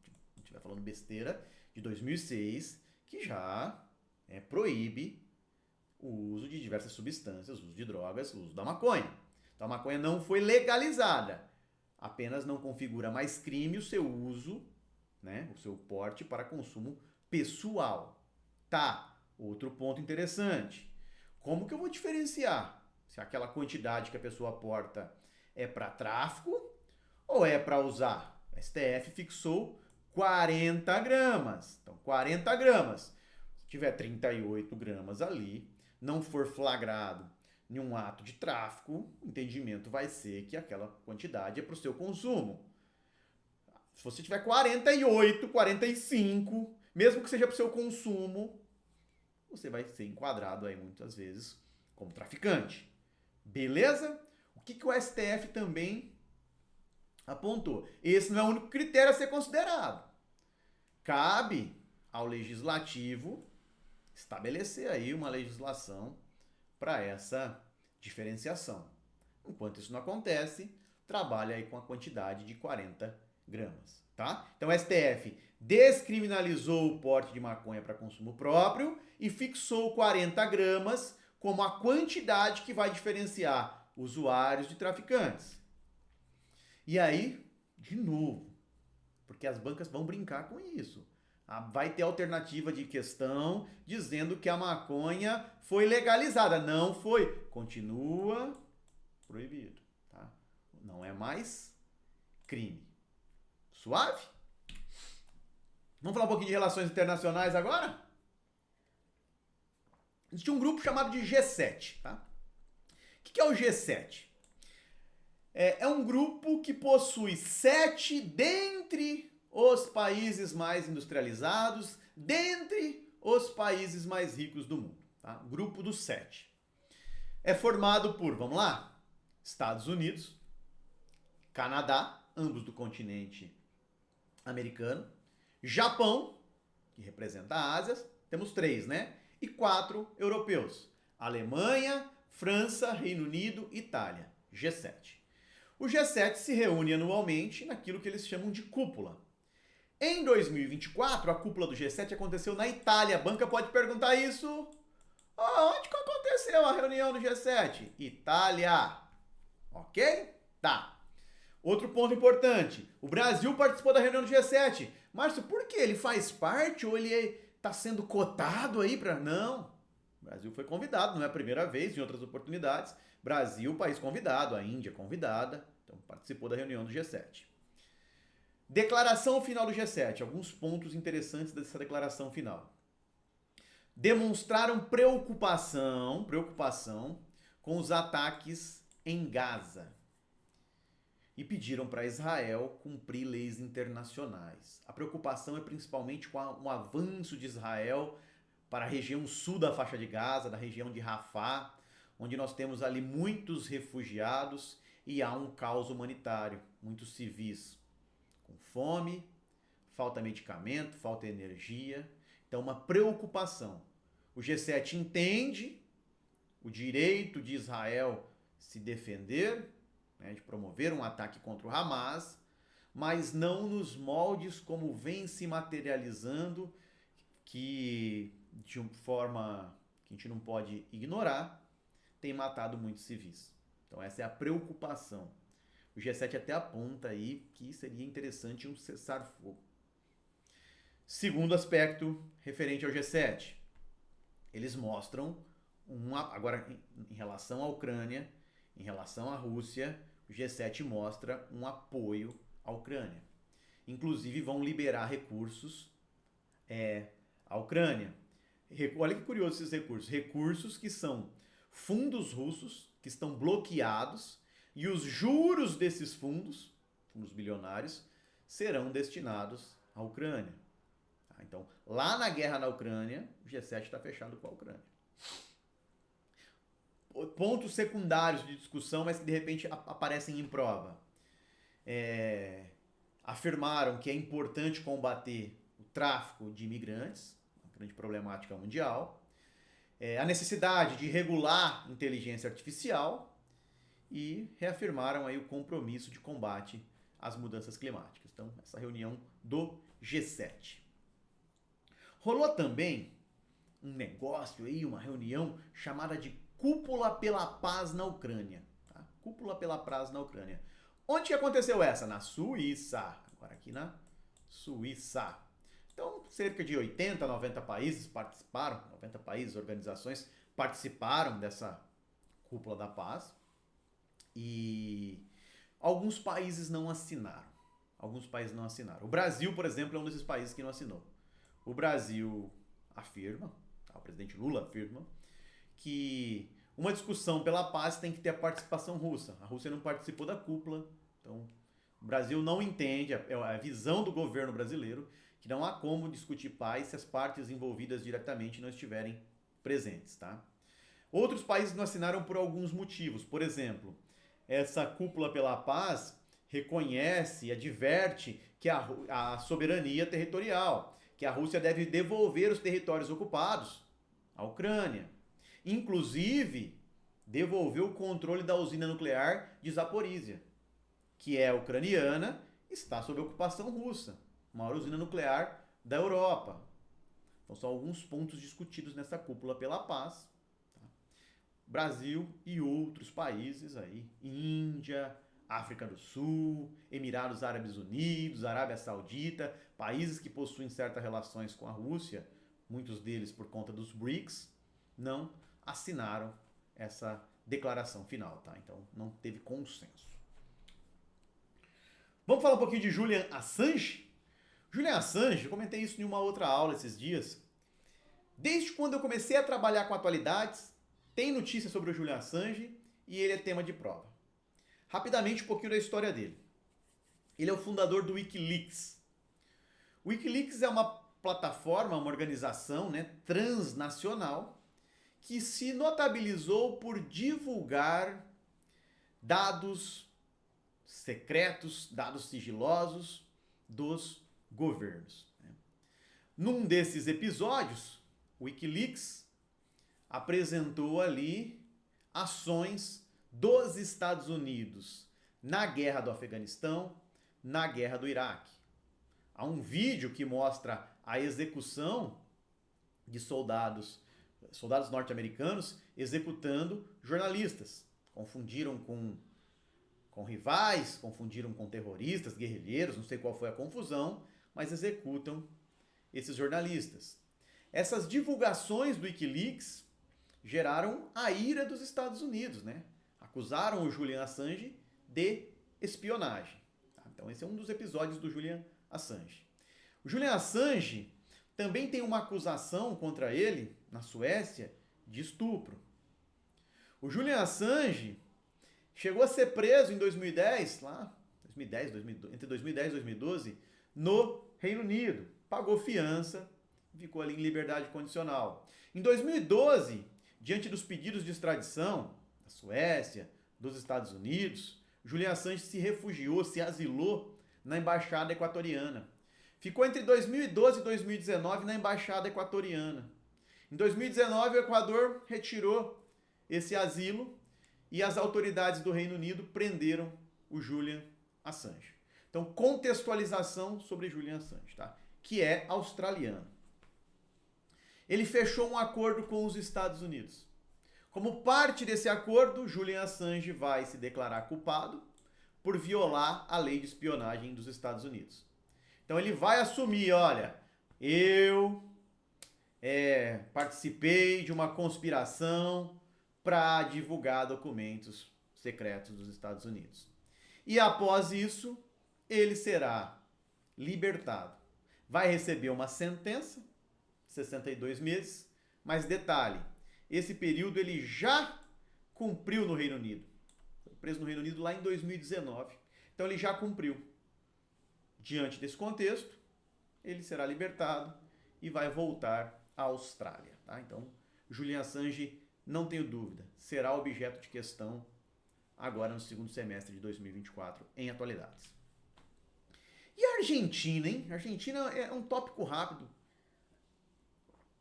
Speaker 1: estiver falando besteira, de 2006, que já proíbe o uso de diversas substâncias, o uso de drogas, o uso da maconha. Então a maconha não foi legalizada, apenas não configura mais crime o seu uso, né, o seu porte para consumo pessoal. Tá, outro ponto interessante. Como que eu vou diferenciar se aquela quantidade que a pessoa porta é para tráfico ou é para usar? A STF fixou 40 gramas. Então, 40 gramas. Se tiver 38 gramas ali, não for flagrado em um ato de tráfico, o entendimento vai ser que aquela quantidade é para o seu consumo. Se você tiver 48, 45, mesmo que seja para o seu consumo, você vai ser enquadrado aí muitas vezes como traficante. Beleza? O que o STF também apontou? Esse não é o único critério a ser considerado. Cabe ao legislativo estabelecer aí uma legislação para essa diferenciação. Enquanto isso não acontece, trabalha aí com a quantidade de 40 gramas, tá? Então o STF descriminalizou o porte de maconha para consumo próprio e fixou 40 gramas como a quantidade que vai diferenciar usuários de traficantes. E aí, de novo, porque as bancas vão brincar com isso. Vai ter alternativa de questão dizendo que a maconha foi legalizada. Não foi. Continua proibido, tá? Não é mais crime. Suave? Vamos falar um pouquinho de relações internacionais agora? Existe um grupo chamado de G7, tá? O que é o G7? É um grupo que possui 7 dentre os países mais industrializados, dentre os países mais ricos do mundo. Tá? Grupo dos 7. É formado por, vamos lá, Estados Unidos, Canadá, ambos do continente americano, Japão, que representa a Ásia, temos 3, né? E 4 europeus, Alemanha, França, Reino Unido, Itália, G7. O G7 se reúne anualmente naquilo que eles chamam de cúpula. Em 2024, a cúpula do G7 aconteceu na Itália. A banca pode perguntar isso. Onde que aconteceu a reunião do G7? Itália. Ok? Tá. Outro ponto importante. O Brasil participou da reunião do G7. Márcio, por que? Ele faz parte ou ele está sendo cotado aí para... Não. O Brasil foi convidado, não é a primeira vez, em outras oportunidades. Brasil, país convidado, a Índia convidada, então participou da reunião do G7. Declaração final do G7, alguns pontos interessantes dessa declaração final. Demonstraram preocupação com os ataques em Gaza e pediram para Israel cumprir leis internacionais. A preocupação é principalmente com o avanço de Israel para a região sul da faixa de Gaza, da região de Rafah, onde nós temos ali muitos refugiados e há um caos humanitário, muitos civis com fome, falta medicamento, falta energia. Então, uma preocupação. O G7 entende o direito de Israel se defender, né, de promover um ataque contra o Hamas, mas não nos moldes como vem se materializando, que de uma forma que a gente não pode ignorar, tem matado muitos civis. Então essa é a preocupação. O G7 até aponta aí que seria interessante um cessar-fogo. Segundo aspecto referente ao G7, eles mostram, agora em relação à Ucrânia, em relação à Rússia, o G7 mostra um apoio à Ucrânia. Inclusive vão liberar recursos à Ucrânia. Olha que curioso esses recursos. Recursos que são fundos russos que estão bloqueados e os juros desses fundos bilionários, serão destinados à Ucrânia. Então, lá na guerra na Ucrânia, o G7 está fechado com a Ucrânia. Pontos secundários de discussão, mas que de repente aparecem em prova. Afirmaram que é importante combater o tráfico de imigrantes, uma grande problemática mundial. A necessidade de regular inteligência artificial e reafirmaram aí o compromisso de combate às mudanças climáticas. Então, essa reunião do G7. Rolou também um negócio aí, uma reunião chamada de Cúpula pela Paz na Ucrânia. Tá? Cúpula pela Paz na Ucrânia. Onde que aconteceu essa? Na Suíça. Agora aqui na Suíça. Então, cerca de 80, 90 países participaram, 90 países, organizações participaram dessa Cúpula da Paz e alguns países não assinaram. O Brasil, por exemplo, é um desses países que não assinou. O Brasil afirma, o presidente Lula afirma, que uma discussão pela paz tem que ter a participação russa. A Rússia não participou da cúpula, então o Brasil não entende, é a visão do governo brasileiro, que não há como discutir paz se as partes envolvidas diretamente não estiverem presentes. Tá? Outros países não assinaram por alguns motivos. Por exemplo, essa cúpula pela paz reconhece e adverte que a soberania territorial, que a Rússia deve devolver os territórios ocupados à Ucrânia. Inclusive, devolver o controle da usina nuclear de Zaporizhia, que é ucraniana, está sob ocupação russa, a maior usina nuclear da Europa. Então são alguns pontos discutidos nessa cúpula pela paz. Tá? Brasil e outros países aí, Índia, África do Sul, Emirados Árabes Unidos, Arábia Saudita, países que possuem certas relações com a Rússia, muitos deles por conta dos BRICS, não assinaram essa declaração final, tá? Então não teve consenso. Vamos falar um pouquinho de Julian Assange? Julian Assange, eu comentei isso em uma outra aula esses dias. Desde quando eu comecei a trabalhar com atualidades, tem notícia sobre o Julian Assange e ele é tema de prova. Rapidamente, um pouquinho da história dele. Ele é o fundador do Wikileaks. O Wikileaks é uma plataforma, uma organização, né, transnacional que se notabilizou por divulgar dados secretos, dados sigilosos dos governos. Num desses episódios, o Wikileaks apresentou ali ações dos Estados Unidos na guerra do Afeganistão, na guerra do Iraque. Há um vídeo que mostra a execução de soldados norte-americanos executando jornalistas. Confundiram com rivais, confundiram com terroristas, guerrilheiros, não sei qual foi a confusão, mas executam esses jornalistas. Essas divulgações do Wikileaks geraram a ira dos Estados Unidos, né? Acusaram o Julian Assange de espionagem. Então esse é um dos episódios do Julian Assange. O Julian Assange também tem uma acusação contra ele, na Suécia, de estupro. O Julian Assange chegou a ser preso em 2010, entre 2010 e 2012, no Reino Unido. Pagou fiança, ficou ali em liberdade condicional. Em 2012, diante dos pedidos de extradição da Suécia, dos Estados Unidos, Julian Assange se refugiou, se asilou na embaixada equatoriana. Ficou entre 2012 e 2019 na embaixada equatoriana. Em 2019, o Equador retirou esse asilo e as autoridades do Reino Unido prenderam o Julian Assange. Então, contextualização sobre Julian Assange, tá? Que é australiano. Ele fechou um acordo com os Estados Unidos. Como parte desse acordo, Julian Assange vai se declarar culpado por violar a lei de espionagem dos Estados Unidos. Então ele vai assumir, olha, eu participei de uma conspiração para divulgar documentos secretos dos Estados Unidos. E após isso, ele será libertado. Vai receber uma sentença, 62 meses, mas detalhe, esse período ele já cumpriu no Reino Unido. Foi preso no Reino Unido lá em 2019. Então ele já cumpriu. Diante desse contexto, ele será libertado e vai voltar à Austrália. Tá? Então, Julian Assange, não tenho dúvida, será objeto de questão agora no segundo semestre de 2024 em atualidades. E a Argentina, hein? A Argentina é um tópico rápido.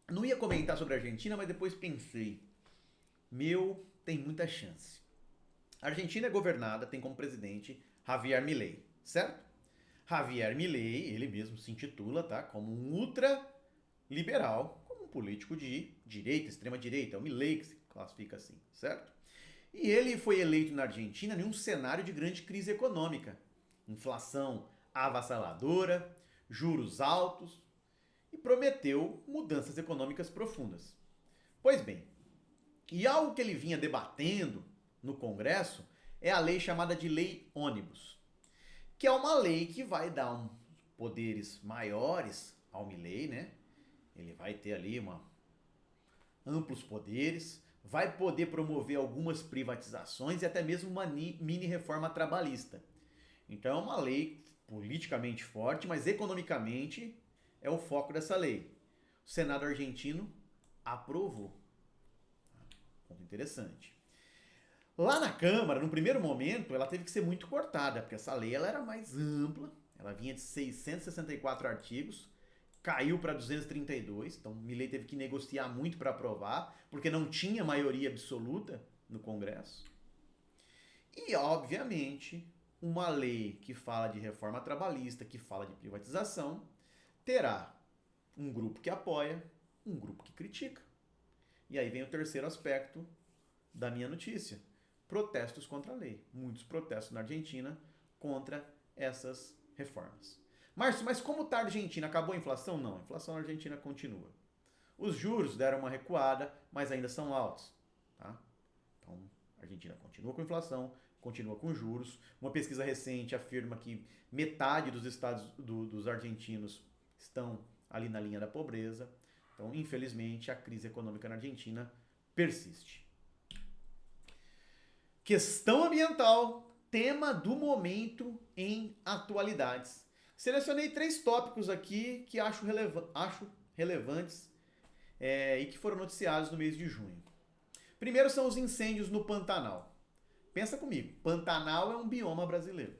Speaker 1: Não ia comentar sobre a Argentina, mas depois pensei. Tem muita chance. A Argentina é governada, tem como presidente Javier Milei, certo? Javier Milei, ele mesmo se intitula, tá, como um ultraliberal, como um político de direita, extrema-direita. É o Milei que se classifica assim, certo? E ele foi eleito na Argentina em um cenário de grande crise econômica. Inflação avassaladora, juros altos, e prometeu mudanças econômicas profundas. Pois bem, e algo que ele vinha debatendo no Congresso é a lei chamada de Lei Ônibus, que é uma lei que vai dar poderes maiores ao Milei, né? Ele vai ter ali amplos poderes, vai poder promover algumas privatizações e até mesmo uma mini reforma trabalhista. Então é uma lei politicamente forte, mas economicamente é o foco dessa lei. O Senado argentino aprovou. Ponto interessante. Lá na Câmara, no primeiro momento, ela teve que ser muito cortada, porque essa lei ela era mais ampla, ela vinha de 664 artigos, caiu para 232, então Milei teve que negociar muito para aprovar, porque não tinha maioria absoluta no Congresso. E, obviamente, uma lei que fala de reforma trabalhista, que fala de privatização, terá um grupo que apoia, um grupo que critica. E aí vem o terceiro aspecto da minha notícia. Protestos contra a lei. Muitos protestos na Argentina contra essas reformas. Márcio, mas como está a Argentina? Acabou a inflação? Não, a inflação na Argentina continua. Os juros deram uma recuada, mas ainda são altos. Tá? Então, a Argentina continua com inflação, continua com juros. Uma pesquisa recente afirma que metade dos argentinos estão ali na linha da pobreza. Então, infelizmente, a crise econômica na Argentina persiste. Questão ambiental, tema do momento em atualidades. Selecionei 3 tópicos aqui que acho relevantes e que foram noticiados no mês de junho. Primeiro são os incêndios no Pantanal. Pensa comigo, Pantanal é um bioma brasileiro.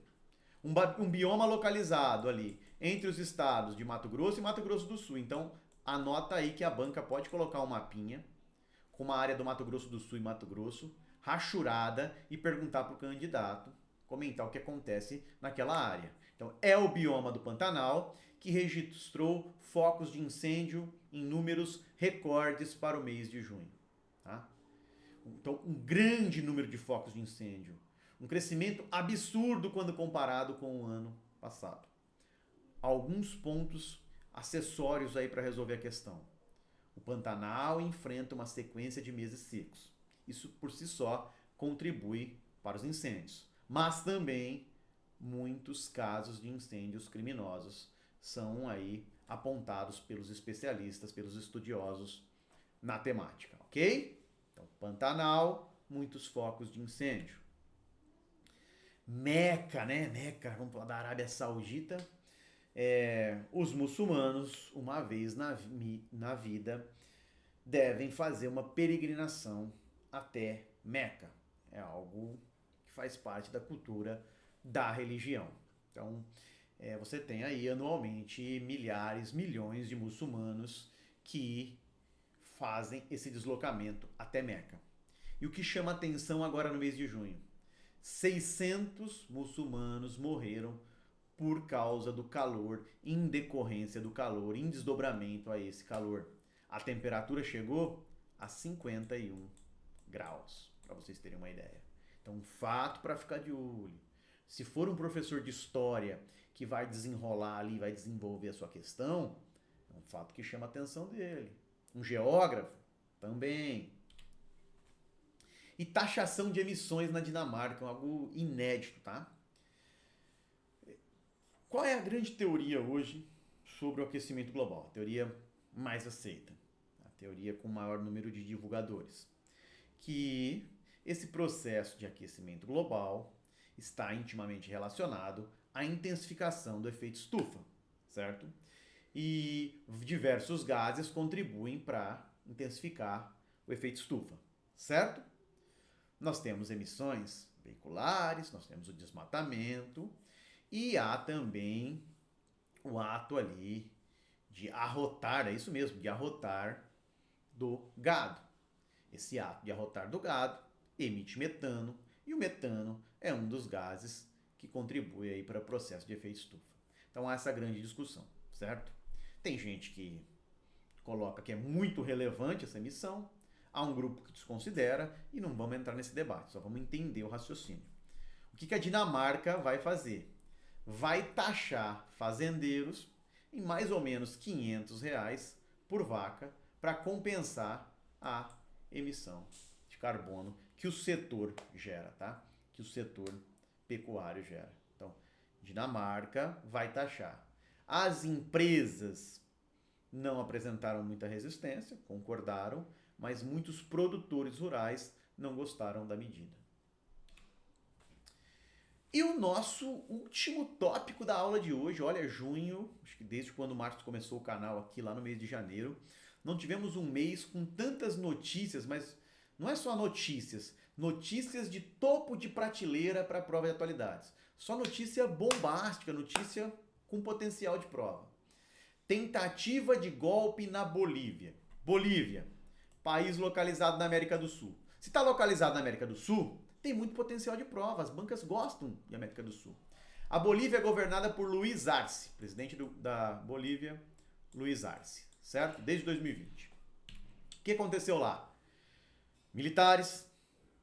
Speaker 1: Um bioma localizado ali entre os estados de Mato Grosso e Mato Grosso do Sul. Então, anota aí que a banca pode colocar um mapinha com uma área do Mato Grosso do Sul e Mato Grosso, rachurada, e perguntar para o candidato comentar o que acontece naquela área. Então, é o bioma do Pantanal que registrou focos de incêndio em números recordes para o mês de junho. Tá? Então, um grande número de focos de incêndio. Um crescimento absurdo quando comparado com o ano passado. Alguns pontos acessórios aí para resolver a questão. O Pantanal enfrenta uma sequência de meses secos. Isso por si só contribui para os incêndios. Mas também muitos casos de incêndios criminosos são aí apontados pelos especialistas, pelos estudiosos na temática, ok? Então, Pantanal, muitos focos de incêndio. Meca, né? Meca, vamos falar da Arábia Saudita. Os muçulmanos, uma vez na vida, devem fazer uma peregrinação até Meca. É algo que faz parte da cultura da religião. Então, você tem aí anualmente milhares, milhões de muçulmanos que fazem esse deslocamento até Meca. E o que chama atenção agora no mês de junho? 600 muçulmanos morreram por causa do calor, em decorrência do calor, em desdobramento a esse calor. A temperatura chegou a 51 graus, para vocês terem uma ideia. Então, um fato para ficar de olho. Se for um professor de história que vai desenrolar ali, vai desenvolver a sua questão, é um fato que chama a atenção dele. Um geógrafo, também. E taxação de emissões na Dinamarca, algo inédito, tá? Qual é a grande teoria hoje sobre o aquecimento global? A teoria mais aceita, a teoria com maior número de divulgadores. Que esse processo de aquecimento global está intimamente relacionado à intensificação do efeito estufa, certo? E diversos gases contribuem para intensificar o efeito estufa, certo? Nós temos emissões veiculares, nós temos o desmatamento e há também o ato ali de arrotar, é isso mesmo, de arrotar do gado. Esse ato de arrotar do gado emite metano e o metano é um dos gases que contribui aí para o processo de efeito estufa. Então há essa grande discussão, certo? Tem gente que coloca que é muito relevante essa emissão, há um grupo que desconsidera e não vamos entrar nesse debate, só vamos entender o raciocínio. O que a Dinamarca vai fazer? Vai taxar fazendeiros em mais ou menos R$ 500 por vaca para compensar a emissão de carbono que o setor gera, tá? Que o setor pecuário gera. Então, Dinamarca vai taxar. As empresas não apresentaram muita resistência, concordaram, mas muitos produtores rurais não gostaram da medida. E o nosso último tópico da aula de hoje, olha, junho, acho que desde quando o Marcos começou o canal aqui, lá no mês de janeiro, não tivemos um mês com tantas notícias, mas não é só notícias, notícias de topo de prateleira para a prova de atualidades. Só notícia bombástica, notícia com potencial de prova. Tentativa de golpe na Bolívia. Bolívia, país localizado na América do Sul. Se está localizado na América do Sul, tem muito potencial de prova. As bancas gostam de América do Sul. A Bolívia é governada por Luiz Arce, presidente da Bolívia, Luiz Arce, certo? Desde 2020. O que aconteceu lá? Militares,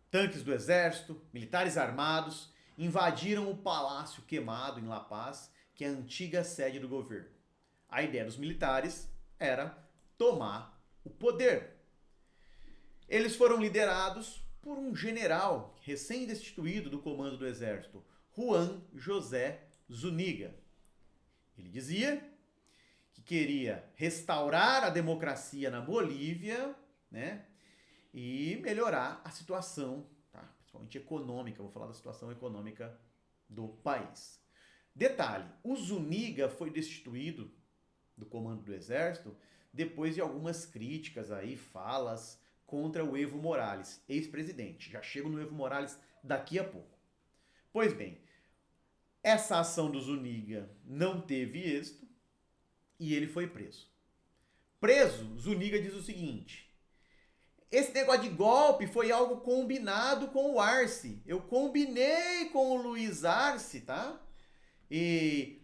Speaker 1: tanques do exército, militares armados invadiram o Palácio Queimado em La Paz, que é a antiga sede do governo. A ideia dos militares era tomar o poder. Eles foram liderados por um general recém-destituído do comando do exército, Juan José Zuniga. Ele dizia que queria restaurar a democracia na Bolívia, né? E melhorar a situação, tá? Principalmente econômica, vou falar da situação econômica do país. Detalhe, o Zuniga foi destituído do comando do exército depois de algumas críticas aí, falas contra o Evo Morales, ex-presidente. Já chego no Evo Morales daqui a pouco. Pois bem, essa ação do Zuniga não teve êxito e ele foi preso. Preso, Zuniga diz o seguinte: esse negócio de golpe foi algo combinado com o Arce. Eu combinei com o Luiz Arce, tá?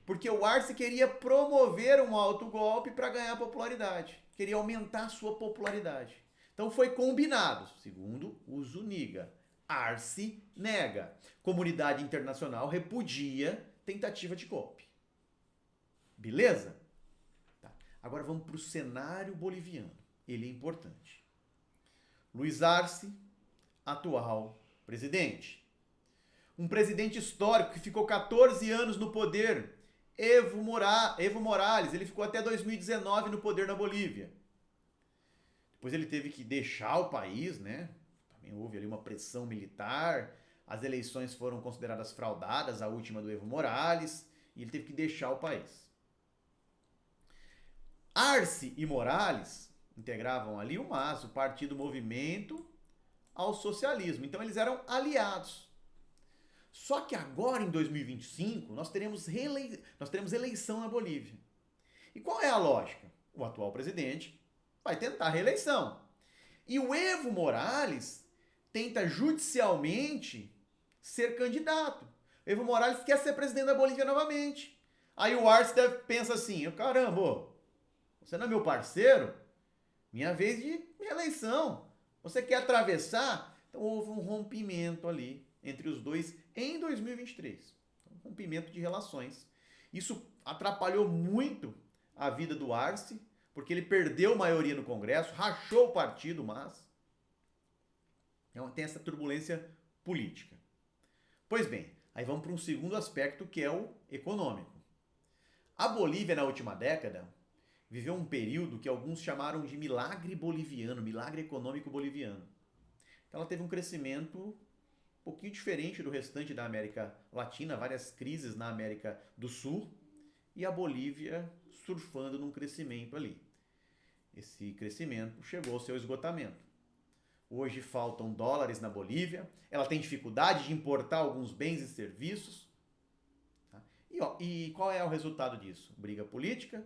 Speaker 1: Porque o Arce queria promover um autogolpe para ganhar popularidade. Queria aumentar a sua popularidade. Então foi combinado, segundo o Zuniga. Arce nega. Comunidade internacional repudia tentativa de golpe. Beleza? Tá. Agora vamos para o cenário boliviano. Ele é importante. Luiz Arce, atual presidente. Um presidente histórico que ficou 14 anos no poder, Evo Morales, ele ficou até 2019 no poder na Bolívia. Depois ele teve que deixar o país, né? Também houve ali uma pressão militar, as eleições foram consideradas fraudadas, a última do Evo Morales, e ele teve que deixar o país. Arce e Morales integravam ali o MAS, o Partido Movimento ao Socialismo. Então eles eram aliados. Só que agora, em 2025, nós teremos eleição na Bolívia. E qual é a lógica? O atual presidente vai tentar a reeleição. E o Evo Morales tenta judicialmente ser candidato. O Evo Morales quer ser presidente da Bolívia novamente. Aí o Arce pensa assim: caramba, você não é meu parceiro? Minha vez de reeleição. Você quer atravessar? Então houve um rompimento ali entre os dois em 2023. Um rompimento de relações. Isso atrapalhou muito a vida do Arce, porque ele perdeu maioria no Congresso, rachou o partido, mas tem essa turbulência política. Pois bem, aí vamos para um segundo aspecto, que é o econômico. A Bolívia, na última década, viveu um período que alguns chamaram de milagre boliviano, milagre econômico boliviano. Então ela teve um crescimento um pouquinho diferente do restante da América Latina, várias crises na América do Sul, e a Bolívia surfando num crescimento ali. Esse crescimento chegou ao seu esgotamento. Hoje faltam dólares na Bolívia, ela tem dificuldade de importar alguns bens e serviços. Tá? E qual é o resultado disso? Briga política,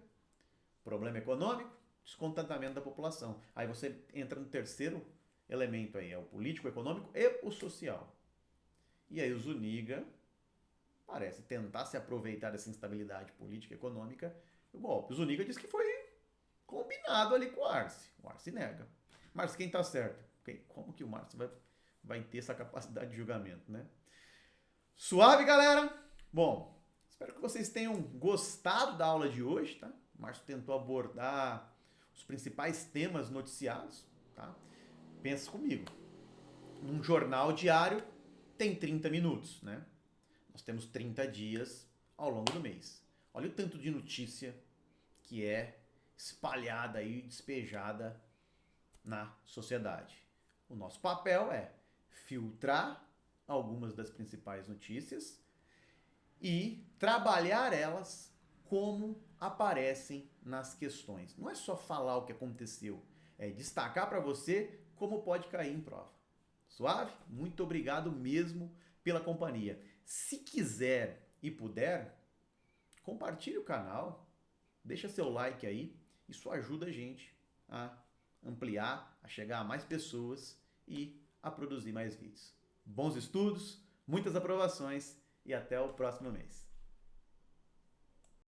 Speaker 1: problema econômico, descontentamento da população. Aí você entra no terceiro elemento aí, é o político, o econômico e o social. E aí o Zuniga parece tentar se aproveitar dessa instabilidade política e econômica do golpe. O Zuniga diz que foi combinado ali com o Arce. O Arce nega. Mas quem tá certo? Como que o Arce vai ter essa capacidade de julgamento, né? Suave, galera? Bom, espero que vocês tenham gostado da aula de hoje, tá? O Márcio tentou abordar os principais temas noticiados, tá? Pensa comigo. Um jornal diário tem 30 minutos, né? Nós temos 30 dias ao longo do mês. Olha o tanto de notícia que é espalhada e despejada na sociedade. O nosso papel é filtrar algumas das principais notícias e trabalhar elas como aparecem nas questões. Não é só falar o que aconteceu, é destacar para você como pode cair em prova. Suave? Muito obrigado mesmo pela companhia. Se quiser e puder, compartilhe o canal, deixa seu like aí, isso ajuda a gente a ampliar, a chegar a mais pessoas e a produzir mais vídeos. Bons estudos, muitas aprovações e até o próximo mês.